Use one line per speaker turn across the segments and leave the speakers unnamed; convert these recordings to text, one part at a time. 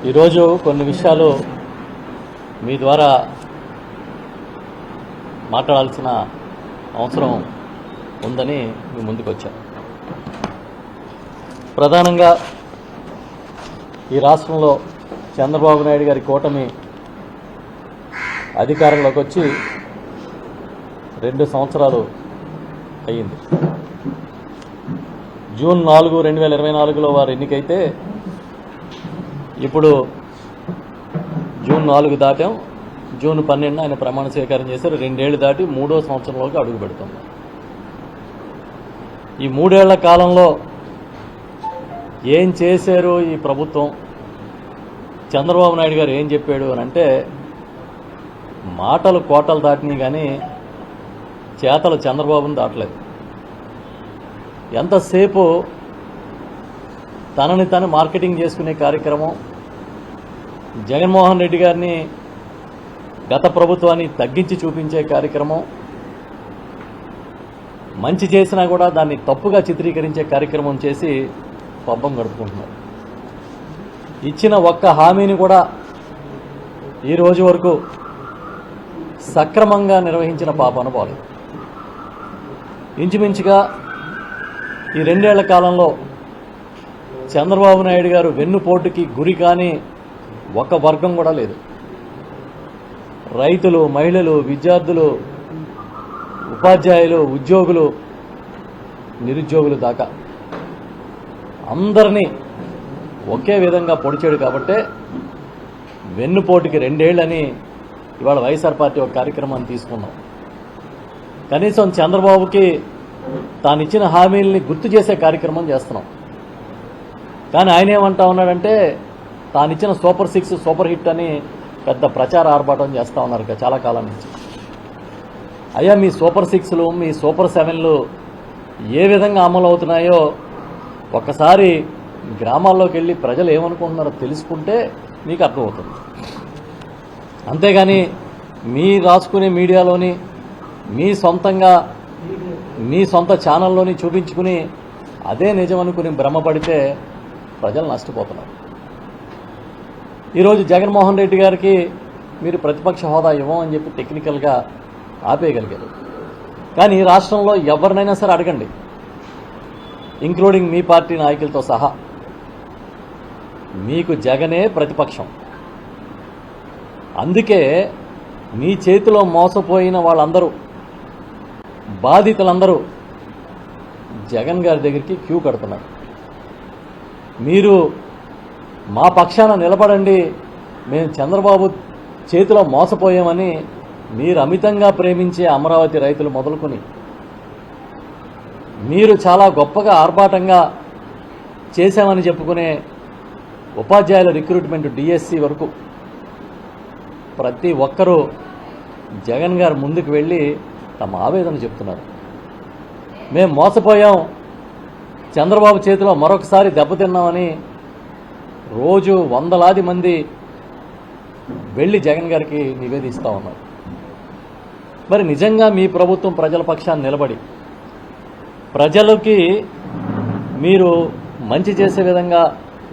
ఈరోజు కొన్ని విషయాలు మీ ద్వారా మాట్లాడాల్సిన అవసరం ఉందని మీ ముందుకు వచ్చాను. ప్రధానంగా ఈ రాష్ట్రంలో చంద్రబాబు నాయుడు గారి కూటమి అధికారంలోకి వచ్చి 2 సంవత్సరాలు అయ్యింది. జూన్ 4, 2024లో వారు ఎన్నికైతే ఇప్పుడు జూన్ 4 దాటాం. జూన్ 12 ఆయన ప్రమాణ స్వీకారం చేశారు. 2 ఏళ్లు దాటి 3వ సంవత్సరంలోకి అడుగు పెడుతుంది. ఈ 3 ఏళ్ల కాలంలో ఏం చేశారు ఈ ప్రభుత్వం, చంద్రబాబు నాయుడు గారు ఏం చెప్పాడు అని అంటే, మాటలు కోటలు దాటినాయి కానీ చేతలు చంద్రబాబుని దాటలేదు. ఎంతసేపు తనని తను మార్కెటింగ్ చేసుకునే కార్యక్రమం, జగన్మోహన్ రెడ్డి గారిని గత ప్రభుత్వాన్ని తగ్గించి చూపించే కార్యక్రమం, మంచి చేసినా కూడా దాన్ని తప్పుగా చిత్రీకరించే కార్యక్రమం చేసి పబ్బం గడుపుకుంటున్నారు. ఇచ్చిన ఒక్క హామీని కూడా ఈ రోజు వరకు సక్రమంగా నిర్వహించిన పాపాన పోలేదు. ఇంచుమించుగా ఈ 2 ఏళ్ల కాలంలో చంద్రబాబు నాయుడు గారు వెన్నుపోటుకి గురి కాని ఒక వర్గం కూడా లేదు. రైతులు, మహిళలు, విద్యార్థులు, ఉపాధ్యాయులు, ఉద్యోగులు, నిరుద్యోగులు దాకా అందరినీ ఒకే విధంగా పొడిచాడు. కాబట్టే వెన్నుపోటుకి 2 ఏళ్లని ఇవాళ వైఎస్ఆర్ పార్టీ ఒక కార్యక్రమాన్ని తీసుకున్నాం. కనీసం చంద్రబాబుకి తానిచ్చిన హామీల్ని గుర్తు చేసే కార్యక్రమం చేస్తున్నాం. కానీ ఆయన ఏమంటా ఉన్నాడంటే, తానిచ్చిన సూపర్ 6 సూపర్ హిట్ అని పెద్ద ప్రచార ఆర్భాటం చేస్తూ ఉన్నారు చాలా కాలం నుంచి. అయ్యా, మీ సూపర్ 6లు, మీ సూపర్ 7లు ఏ విధంగా అమలు అవుతున్నాయో ఒక్కసారి గ్రామాల్లోకి వెళ్ళి ప్రజలు ఏమనుకుంటున్నారో తెలుసుకుంటే మీకు అర్థమవుతుంది. అంతేగాని మీ రాసుకునే మీడియాలోని, మీ సొంతంగా మీ సొంత ఛానల్లోని చూపించుకుని అదే నిజం అనుకుని భ్రమపడితే ప్రజలు నష్టపోతున్నారు. ఈరోజు జగన్మోహన్ రెడ్డి గారికి మీరు ప్రతిపక్ష హోదా ఇవ్వమని చెప్పి టెక్నికల్గా ఆపేయగలిగారు. కానీ ఈ రాష్ట్రంలో ఎవరినైనా సరే అడగండి, ఇంక్లూడింగ్ మీ పార్టీ నాయకులతో సహా, మీకు జగనే ప్రతిపక్షం. అందుకే మీ చేతిలో మోసపోయిన వాళ్ళందరూ, బాధితులందరూ జగన్ గారి దగ్గరికి క్యూ కడుతున్నారు. మీరు మా పక్షాన నిలబడండి, మేము చంద్రబాబు చేతిలో మోసపోయామని మీరు అమితంగా ప్రేమించే అమరావతి రైతులు మొదలుకొని, మీరు చాలా గొప్పగా ఆర్భాటంగా చేశామని చెప్పుకునే ఉపాధ్యాయుల రిక్రూట్మెంట్ డిఎస్సి వరకు ప్రతి ఒక్కరూ జగన్ గారు ముందుకు వెళ్ళి తమ ఆవేదన చెప్తున్నారు. మేము మోసపోయాం, చంద్రబాబు చేతిలో మరొకసారి దెబ్బతిన్నామని రోజు వందలాది మంది వెళ్ళి జగన్ గారికి నివేదిస్తూ ఉన్నారు. మరి నిజంగా మీ ప్రభుత్వం ప్రజల పక్షాన్ని నిలబడి ప్రజలకి మీరు మంచి చేసే విధంగా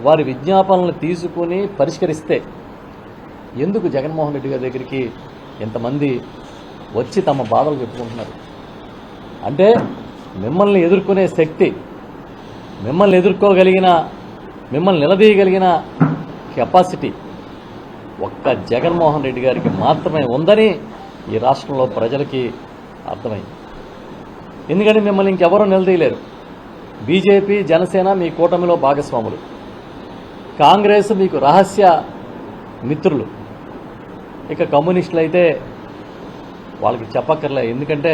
వారి విజ్ఞాపనలు తీసుకుని పరిష్కరిస్తే ఎందుకు జగన్మోహన్ రెడ్డి గారి దగ్గరికి ఇంతమంది వచ్చి తమ బాధలు చెప్పుకుంటున్నారు? అంటే మిమ్మల్ని ఎదుర్కొనే శక్తి, మిమ్మల్ని ఎదుర్కోగలిగిన, మిమ్మల్ని నిలదీయగలిగిన కెపాసిటీ ఒక్క జగన్మోహన్ రెడ్డి గారికి మాత్రమే ఉందని ఈ రాష్ట్రంలో ప్రజలకి అర్థమైంది. ఎందుకంటే మిమ్మల్ని ఇంకెవరూ నిలదీయలేరు. బీజేపీ, జనసేన మీ కూటమిలో భాగస్వాములు, కాంగ్రెస్ మీకు రహస్య మిత్రులు, ఇక కమ్యూనిస్టులు అయితే వాళ్ళకి చెప్పక్కర్లే. ఎందుకంటే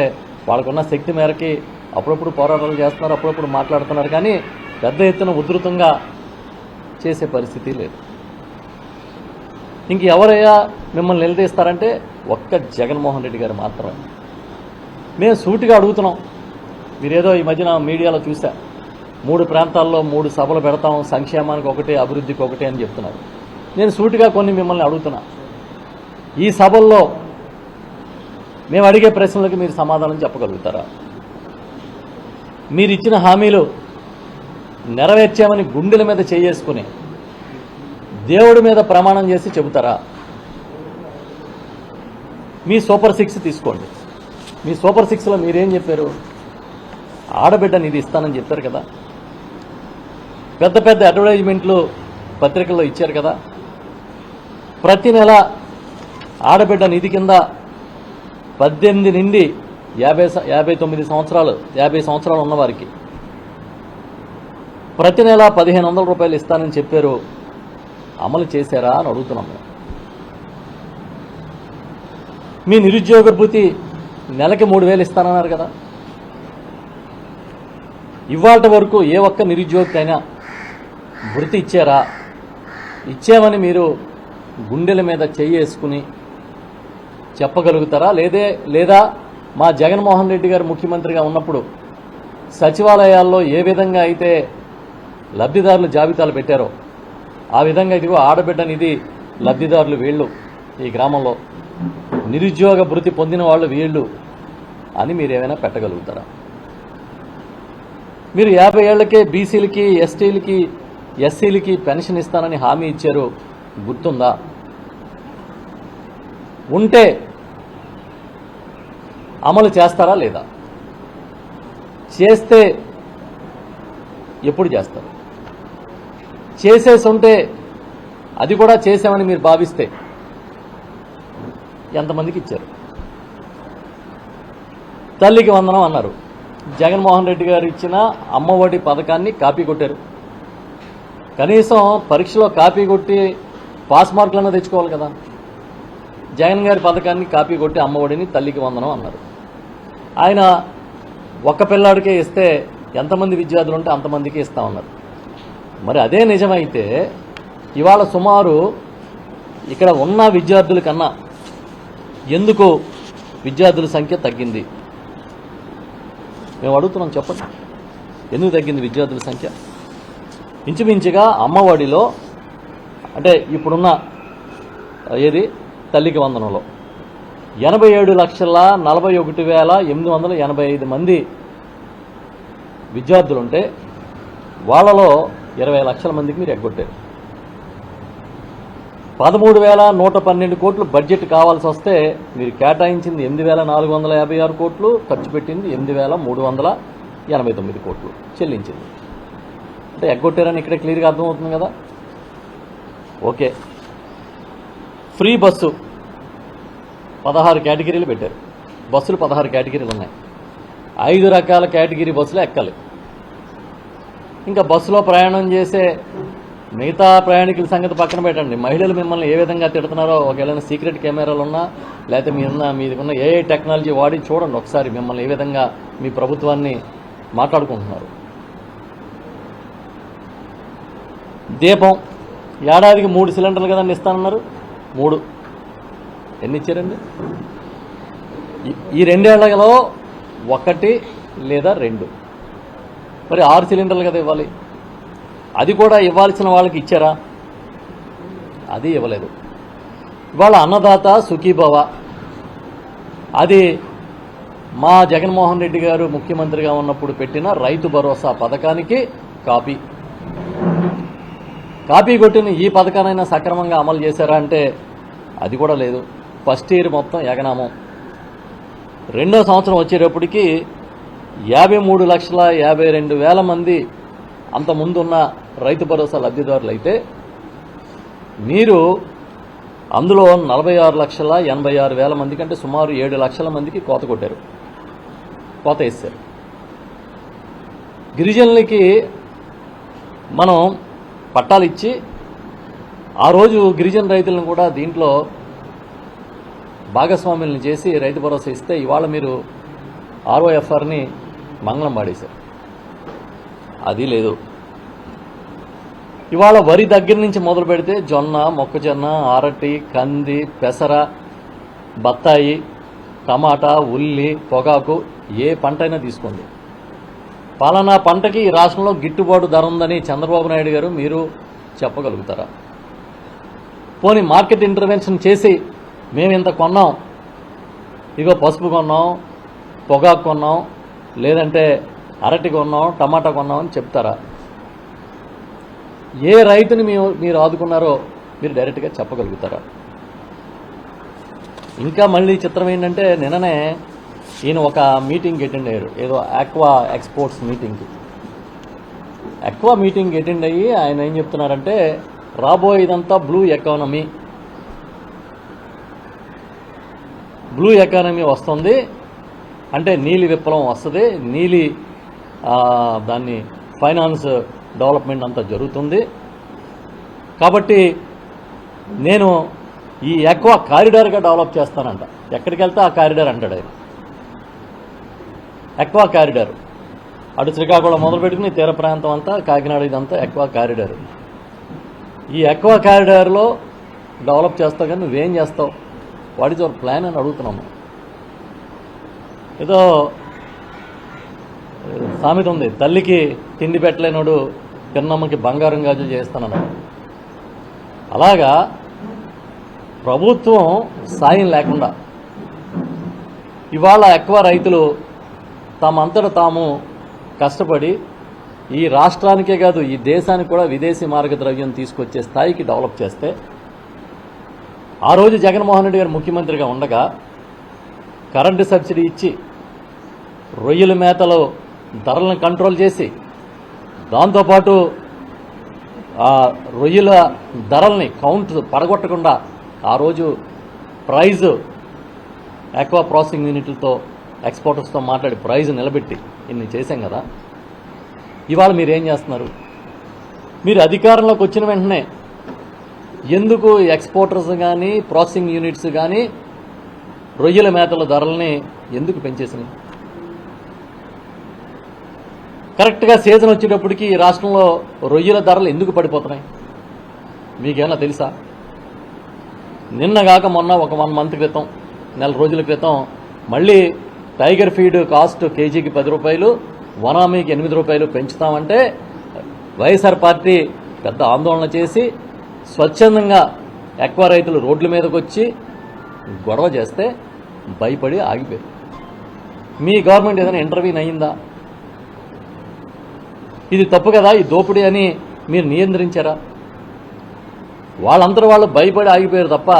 వాళ్ళకున్న శక్తి మేరకి అప్పుడప్పుడు పోరాటాలు చేస్తున్నారు, అప్పుడప్పుడు మాట్లాడుతున్నారు, కానీ పెద్ద ఎత్తున ఉధృతంగా చేసే పరిస్థితి లేదు. ఇంక ఎవరయ్యా మిమ్మల్ని నిలదీస్తారంటే ఒక్క జగన్మోహన్ రెడ్డి గారు మాత్రమే. మేము సూటిగా అడుగుతున్నాం. మీరేదో ఈ మధ్యన మీడియాలో చూసా, 3 ప్రాంతాల్లో 3 సభలు పెడతాం, సంక్షేమానికి ఒకటి, అభివృద్ధికి ఒకటి అని చెప్తున్నారు. నేను సూటిగా కొన్ని మిమ్మల్ని అడుగుతున్నా, ఈ సభల్లో మేము అడిగే ప్రశ్నలకు మీరు సమాధానం చెప్పగలుగుతారా? మీరు ఇచ్చిన హామీలు నెరవేర్చామని గుండెల మీద చేసుకుని దేవుడి మీద ప్రమాణం చేసి చెబుతారా? మీ సూపర్ 6 తీసుకోండి. మీ సూపర్ 6లో మీరేం చెప్పారు? ఆడబిడ్డ నిధి ఇస్తానని చెప్పారు కదా. పెద్ద పెద్ద అడ్వర్టైజ్మెంట్లు పత్రికల్లో ఇచ్చారు కదా. ప్రతి నెల ఆడబిడ్డ నిధి కింద 18 నుండి 59 సంవత్సరాలు 50 సంవత్సరాలు ఉన్నవారికి ప్రతి నెల 1500 రూపాయలు ఇస్తానని చెప్పారు. అమలు చేశారా అని అడుగుతున్నాము. మీ నిరుద్యోగ భృతి నెలకి 3000 ఇస్తానన్నారు కదా. ఇవాళ వరకు ఏ ఒక్క నిరుద్యోగికైనా భృతి ఇచ్చారా? ఇచ్చామని మీరు గుండెల మీద చెయ్యేసుకుని చెప్పగలుగుతారా? లేదా మా జగన్మోహన్ రెడ్డి గారు ముఖ్యమంత్రిగా ఉన్నప్పుడు సచివాలయాల్లో ఏ విధంగా అయితే లబ్ధిదారుల జాబితాలు పెట్టారో ఆ విధంగా ఇదిగో ఆడబిడ్డ నిధి లబ్ధిదారులు వీళ్ళు, ఈ గ్రామంలో నిరుద్యోగ భృతి పొందిన వాళ్ళు వీళ్ళు అని మీరు ఏమైనా పెట్టగలుగుతారా? మీరు 50 ఏళ్లకే బీసీలకి, ఎస్టీలకి, ఎస్సీలకి పెన్షన్ ఇస్తానని హామీ ఇచ్చారు, గుర్తుందా? ఉంటే అమలు చేస్తారా లేదా? చేస్తే ఎప్పుడు చేస్తారు? చేసేసి ఉంటే, అది కూడా చేసామని మీరు భావిస్తే ఎంతమందికి ఇచ్చారు? తల్లికి వందనం అన్నారు. జగన్మోహన్ రెడ్డి గారు ఇచ్చిన అమ్మఒడి పథకాన్ని కాపీ కొట్టారు. కనీసం పరీక్షలో కాపీ కొట్టి పాస్ మార్కులన్నా తెచ్చుకోవాలి కదా. జగన్ గారి పథకాన్ని కాపీ కొట్టి అమ్మఒడిని తల్లికి వందనం అన్నారు. ఆయన ఒక్క పిల్లాడికే ఇస్తే ఎంతమంది విద్యార్థులు ఉంటే అంతమందికి ఇస్తామన్నారు. మరి అదే నిజమైతే ఇవాళ సుమారు ఇక్కడ ఉన్న విద్యార్థుల కన్నా ఎందుకు విద్యార్థుల సంఖ్య తగ్గింది? మేము అడుగుతున్నాం, చెప్పండి. ఎందుకు తగ్గింది విద్యార్థుల సంఖ్య? ఇంచుమించుగా అమ్మఒడిలో అంటే ఇప్పుడున్న ఏది తల్లికి వందనంలో 87,41,885 మంది విద్యార్థులుంటే వాళ్ళలో 20 లక్షల మందికి మీరు ఎగ్గొట్టారు. 13,112 కోట్లు బడ్జెట్ కావాల్సి వస్తే మీరు కేటాయించింది 8,456 కోట్లు, ఖర్చు పెట్టింది 8,389 కోట్లు చెల్లించింది. అంటే ఎగ్గొట్టారని ఇక్కడే క్లియర్గా అర్థమవుతుంది కదా. ఓకే, ఫ్రీ బస్సు 16 కేటగిరీలు పెట్టారు. బస్సులు 16 కేటగిరీలు ఉన్నాయి. 5 రకాల కేటగిరీ బస్సులు ఎక్కాలి. ఇంకా బస్సులో ప్రయాణం చేసే మిగతా ప్రయాణికుల సంగతి పక్కన పెట్టండి. మహిళలు మిమ్మల్ని ఏ విధంగా తిడుతున్నారో ఒకవేళ సీక్రెట్ కెమెరాలు ఉన్నా లేకపోతే మీకున్న ఏఐ టెక్నాలజీ వాడి చూడండి ఒకసారి మిమ్మల్ని ఏ విధంగా మీ ప్రభుత్వాన్ని మాట్లాడుకుంటున్నారు. దీపం ఏడాదికి 3 సిలిండర్లు కదండి ఇస్తానన్నారు. 3 ఎన్ని ఇచ్చారండి? ఈ 2 ఏళ్లలో 1 లేదా 2, మరి 6 సిలిండర్లు కదా ఇవ్వాలి. అది కూడా ఇవ్వాల్సిన వాళ్ళకి ఇచ్చారా? అది ఇవ్వలేదు. ఇవాళ అన్నదాత సుఖీభవ అది మా జగన్మోహన్ రెడ్డి గారు ముఖ్యమంత్రిగా ఉన్నప్పుడు పెట్టిన రైతు భరోసా పథకానికి కాపీ కొట్టిన ఈ పథకానైనా సక్రమంగా అమలు చేశారా అంటే అది కూడా లేదు. ఫస్ట్ ఇయర్ మొత్తం ఎగనామం. 2వ సంవత్సరం వచ్చేటప్పటికి 53,52,000 మంది అంత ముందున్న రైతు భరోసా లబ్ధిదారులు అయితే మీరు అందులో 46,86,000 మంది కంటే సుమారు 7 లక్షల మందికి కోత కొట్టారు, కోత వేశారు. గిరిజనులకి మనం పట్టాలు ఇచ్చి ఆ రోజు గిరిజన రైతులను కూడా దీంట్లో భాగస్వాములను చేసి రైతు భరోసా ఇస్తే ఇవాళ మీరు ROFRని మంగళం పాడేశారు. అది లేదు. ఇవాళ వరి దగ్గర నుంచి మొదలు పెడితే జొన్న, మొక్కజొన్న, అరటి, కంది, పెసర, బత్తాయి, టమాటా, ఉల్లి, పొగాకు ఏ పంట అయినా తీసుకోండి. పలానా పంటకి ఈ రాష్ట్రంలో గిట్టుబాటు ధర ఉందని చంద్రబాబు నాయుడు గారు మీరు చెప్పగలుగుతారా? పోనీ మార్కెట్ ఇంటర్వెన్షన్ చేసి మేము ఇంత కొన్నాం, ఇగో పసుపు కొన్నాం, పొగాకు కొన్నాం, లేదంటే అరటి కొన్నాం, టమాటా కొన్నాం అని చెప్తారా? ఏ రైతుని మీరు ఆదుకున్నారో మీరు డైరెక్ట్గా చెప్పగలుగుతారా? ఇంకా మళ్ళీ చిత్రం ఏంటంటే నిన్ననే ఈయన ఒక మీటింగ్ అటెండ్ అయ్యారు, ఏదో ఆక్వా ఎక్స్పోర్ట్స్ మీటింగ్కి. ఆక్వా మీటింగ్ అటెండ్ అయ్యి ఆయన ఏం చెప్తున్నారంటే రాబోయేదంతా బ్లూ ఎకానమీ వస్తుంది, అంటే నీలి విప్లవం వస్తుంది, నీలి దాన్ని ఫైనాన్స్ డెవలప్మెంట్ అంతా జరుగుతుంది. కాబట్టి నేను ఈ ఆక్వా కారిడార్గా డెవలప్ చేస్తానంట. ఎక్కడికి వెళ్తే ఆ కారిడార్ అంటాడు ఆయన. ఆక్వా కారిడార్ అటు శ్రీకాకుళం మొదలు పెట్టుకుని తీర ప్రాంతం అంతా, కాకినాడ ఇదంతా ఆక్వా కారిడార్. ఈ ఆక్వా కారిడార్లో డెవలప్ చేస్తావు కానీ నువ్వేం చేస్తావు? వాట్ ఈజ్ యువర్ ప్లాన్ అని అడుగుతున్నాము. ఏదో సామెత ఉంది, తల్లికి తిండి పెట్టలేనోడు పిన్నమ్మకి బంగారం గాజులు చేస్తానన్నాడు. అలాగా ప్రభుత్వం సాయం లేకుండా ఇవాళ ఆక్వా రైతులు తమంతట తాము కష్టపడి ఈ రాష్ట్రానికే కాదు ఈ దేశానికి కూడా విదేశీ మార్గద్రవ్యం తీసుకొచ్చే స్థాయికి డెవలప్ చేస్తే, ఆ రోజు జగన్మోహన్ రెడ్డి గారు ముఖ్యమంత్రిగా ఉండగా కరెంటు సబ్సిడీ ఇచ్చి రొయ్యల మేతలో ధరలను కంట్రోల్ చేసి, దాంతోపాటు ఆ రొయ్యల ధరల్ని కౌంట్ పడగొట్టకుండా ఆ రోజు ప్రైజ్ ఆక్వా ప్రాసెసింగ్ యూనిట్లతో ఎక్స్పోర్టర్స్తో మాట్లాడి ప్రైజ్ నిలబెట్టి ఇన్ని చేశాం కదా. ఇవాళ మీరేం చేస్తున్నారు? మీరు అధికారంలోకి వచ్చిన వెంటనే ఎందుకు ఎక్స్పోర్టర్స్ కానీ ప్రాసెసింగ్ యూనిట్స్ కానీ రొయ్యల మేతల ధరల్ని ఎందుకు పెంచేసినాయి? కరెక్ట్గా సీజన్ వచ్చేటప్పటికి ఈ రాష్ట్రంలో రొయ్యల ధరలు ఎందుకు పడిపోతున్నాయి మీకేమైనా తెలుసా? నిన్నగాక మొన్న ఒక 1 మంత్ క్రితం, నెల రోజుల క్రితం మళ్ళీ టైగర్ ఫీడ్ కాస్ట్ కేజీకి 10 రూపాయలు, వనామీకి 8 రూపాయలు పెంచుతామంటే వైఎస్ఆర్ పార్టీ పెద్ద ఆందోళన చేసి స్వచ్ఛందంగా ఆక్వా రైతులు రోడ్ల మీదకి వచ్చి గొడవ చేస్తే భయపడి ఆగిపోయారు. మీ గవర్నమెంట్ ఏదైనా ఇంటర్వ్యూన్ అయ్యిందా? ఇది తప్పు కదా, ఈ దోపిడీ అని మీరు నియంత్రించారా? వాళ్ళందరూ వాళ్ళు భయపడి ఆగిపోయారు తప్ప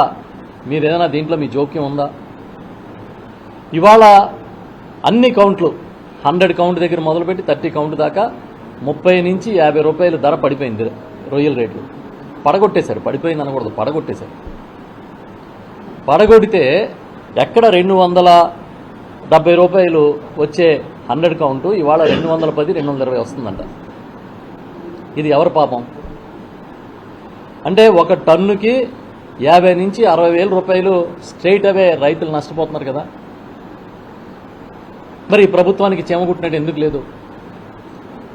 మీరేదైనా దీంట్లో మీ జోక్యం ఉందా? ఇవాళ అన్ని కౌంట్లు 100 కౌంట్ దగ్గర మొదలుపెట్టి 30 కౌంట్ దాకా 30 నుంచి 50 రూపాయలు ధర పడిపోయింది. రొయ్యల రేట్లు పడగొట్టేశారు. పడిపోయింది అనకూడదు, పడగొట్టేశారు. పడగొడితే ఎక్కడ 270 రూపాయలు వచ్చే 100 కౌంటు ఇవాళ 210, 220 వస్తుందంట. ఇది ఎవరి పాపం? అంటే ఒక టన్నుకి 50 నుంచి 60 వేల రూపాయలు స్ట్రైట్ అవే రైతులు నష్టపోతున్నారు కదా. మరి ప్రభుత్వానికి చెమగుట్టినట్టు ఎందుకు లేదు?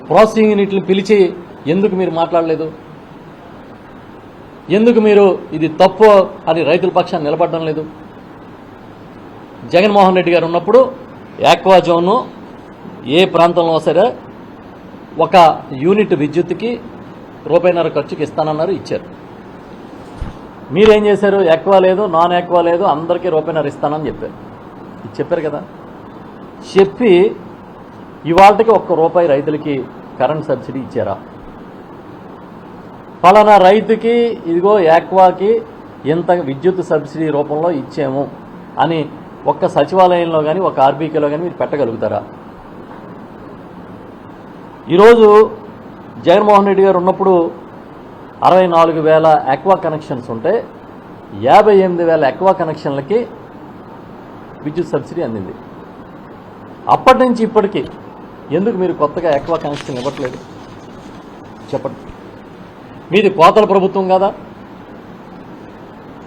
ప్రాసెసింగ్ యూనిట్లు పిలిచి ఎందుకు మీరు మాట్లాడలేదు? ఎందుకు మీరు ఇది తప్పు అని రైతుల పక్షాన్ని నిలబడడం లేదు? జగన్మోహన్ రెడ్డి గారు ఉన్నప్పుడు ఆక్వా జోను ఏ ప్రాంతంలో సరే ఒక యూనిట్ విద్యుత్తుకి ₹1.5 ఖర్చుకి ఇస్తానన్నారు, ఇచ్చారు. మీరేం చేశారు? ఆక్వా లేదు, నాన్ ఆక్వా లేదు, అందరికీ ₹1.5 ఇస్తానని చెప్పారు. ఇది చెప్పారు కదా. చెప్పి ఇవాళకి ₹1 రైతులకి కరెంట్ సబ్సిడీ ఇచ్చారా? ఫలానా రైతుకి ఇదిగో ఆక్వాకి ఇంత విద్యుత్ సబ్సిడీ రూపంలో ఇచ్చాము అని ఒక్క సచివాలయంలో కానీ ఒక ఆర్బీకేలో కానీ మీరు పెట్టగలుగుతారా? ఈరోజు జగన్మోహన్ రెడ్డి గారు ఉన్నప్పుడు 64,000 ఆక్వా కనెక్షన్స్ ఉంటే 58,000 ఆక్వా కనెక్షన్లకి విద్యుత్ సబ్సిడీ అందింది. అప్పటి నుంచి ఇప్పటికీ ఎందుకు మీరు కొత్తగా ఆక్వా కనెక్షన్ ఇవ్వట్లేదు? చెప్పండి. మీది కోతల ప్రభుత్వం కదా.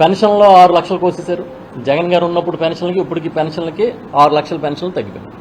పెన్షన్లో 6 లక్షలు కోసేశారు. జగన్ గారు ఉన్నప్పుడు పెన్షన్లకి ఇప్పటికి పెన్షన్లకి 6 లక్షల పెన్షన్లు తగ్గిపోయింది.